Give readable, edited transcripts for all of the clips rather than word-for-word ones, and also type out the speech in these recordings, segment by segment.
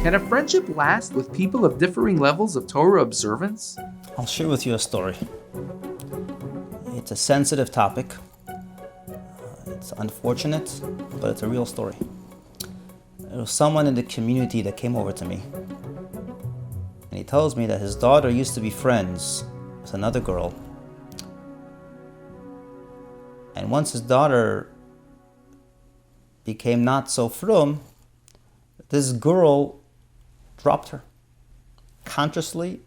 Can a friendship last with people of differing levels of Torah observance? I'll share with you a story. It's a sensitive topic. It's unfortunate, but it's a real story. There was someone in the community that came over to me, and he tells me that his daughter used to be friends with another girl. And once his daughter became not so frum, this girl dropped her. Consciously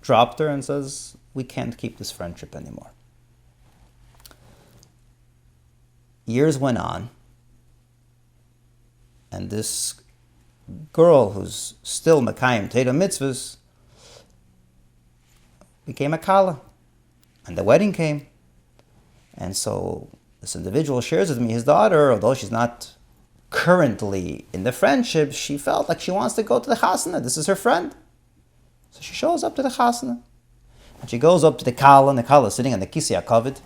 dropped her and says, we can't keep this friendship anymore. Years went on, and this girl, who's still Mekayim Teda mitzvahs, became a kala, and the wedding came. And so this individual shares with me his daughter, although she's not currently in the friendship, she felt like she wants to go to the chasana. This is her friend. So she shows up to the chasana. And she goes up to the kala, and the kala is sitting on the kisei hakavod.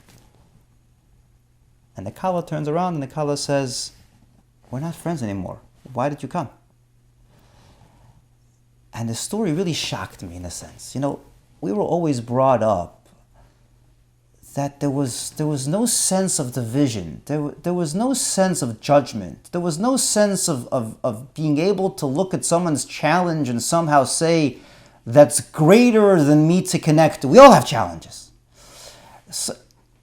And the kala turns around and the kala says, we're not friends anymore. Why did you come? And the story really shocked me in a sense. You know, we were always brought up that there was no sense of division. There was no sense of judgment. There was no sense of being able to look at someone's challenge and somehow say, that's greater than me to connect to. We all have challenges. So,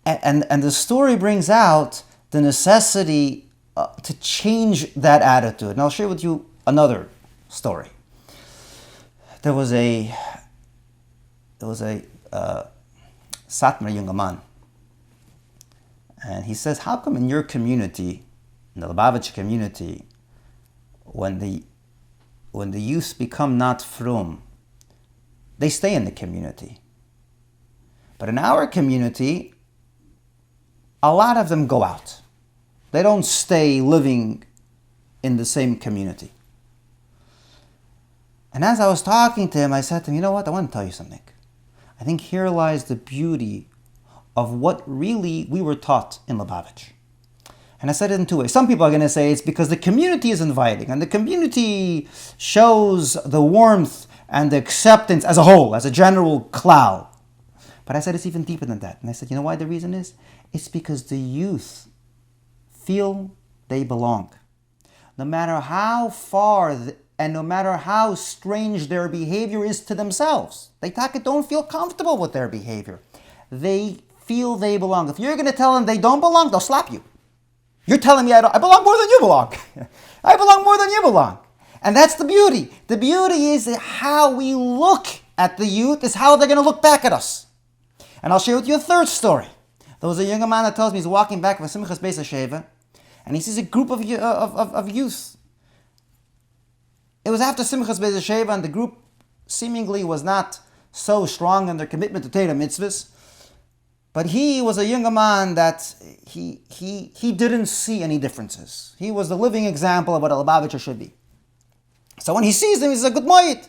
and the story brings out the necessity to change that attitude. And I'll share with you another story. There was a Satmar younger man, and he says, how come in your community, in the Lubavitch community, when the youth become not frum, they stay in the community, but in our community, a lot of them go out. They don't stay living in the same community. And as I was talking to him, I said to him, you know what, I want to tell you something. I think here lies the beauty of what really we were taught in Lubavitch. And I said it in two ways. Some people are going to say it's because the community is inviting and the community shows the warmth and the acceptance as a whole, as a general cloud. But I said it's even deeper than that. And I said, you know why the reason is? It's because the youth feel they belong. No matter how far and no matter how strange their behavior is to themselves, they don't feel comfortable with their behavior. They feel they belong. If you're going to tell them they don't belong, they'll slap you. You're telling me I belong more than you belong. I belong more than you belong. And that's the beauty. The beauty is that how we look at the youth is how they're going to look back at us. And I'll share with you a third story. There was a younger man that tells me he's walking back from Simchas Beis HaSheva, and he sees a group of youth. It was after Simchas Beis HaSheva, and the group seemingly was not so strong in their commitment to Torah mitzvahs. But he was a younger man that he didn't see any differences. He was the living example of what a Lubavitcher should be. So when he sees them, he says, good moed.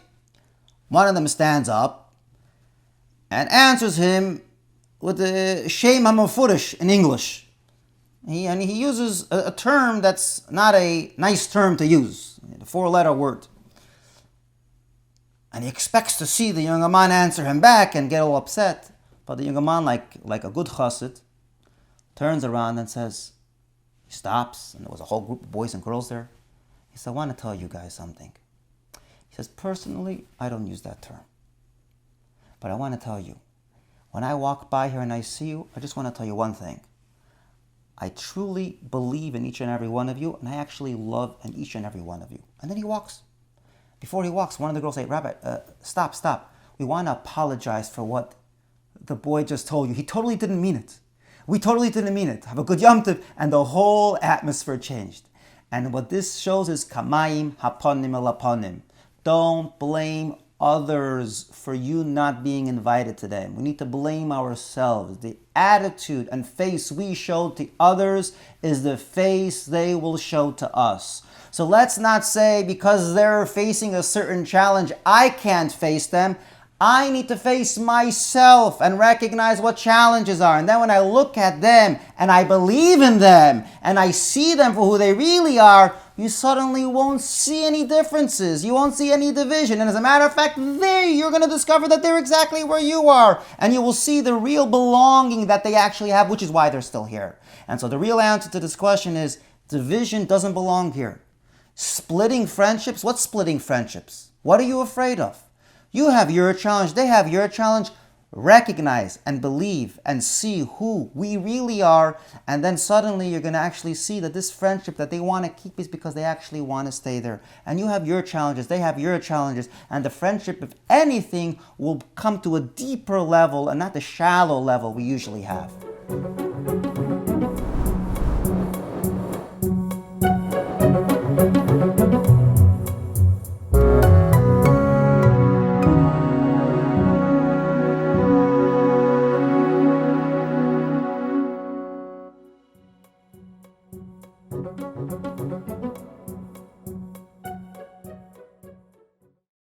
One of them stands up and answers him with the Shem HaMefurish in English. He uses a term that's not a nice term to use, a 4-letter word. And he expects to see the younger man answer him back and get all upset. But the younger man, like a good chassid, turns around and says, he stops, and there was a whole group of boys and girls there. He said, I want to tell you guys something. He says, personally, I don't use that term. But I want to tell you, when I walk by here and I see you, I just want to tell you one thing. I truly believe in each and every one of you, and I actually love in each and every one of you. And then he walks. Before he walks, one of the girls say, Rabbi, stop. We want to apologize for what the boy just told you. He totally didn't mean it. We totally didn't mean it. Have a good Yom Tov. And the whole atmosphere changed. And what this shows is kamayim haponim elaponim. Don't blame others for you not being invited to them. We need to blame ourselves. The attitude and face we show to others is the face they will show to us. So let's not say because they're facing a certain challenge, I can't face them. I need to face myself and recognize what challenges are. And then when I look at them and I believe in them and I see them for who they really are, you suddenly won't see any differences. You won't see any division. And as a matter of fact, you're going to discover that they're exactly where you are. And you will see the real belonging that they actually have, which is why they're still here. And so the real answer to this question is division doesn't belong here. Splitting friendships? What's splitting friendships? What are you afraid of? You have your challenge, they have your challenge. Recognize and believe and see who we really are, and then suddenly you're going to actually see that this friendship that they want to keep is because they actually want to stay there. And you have your challenges, they have your challenges, and the friendship, if anything, will come to a deeper level and not the shallow level we usually have.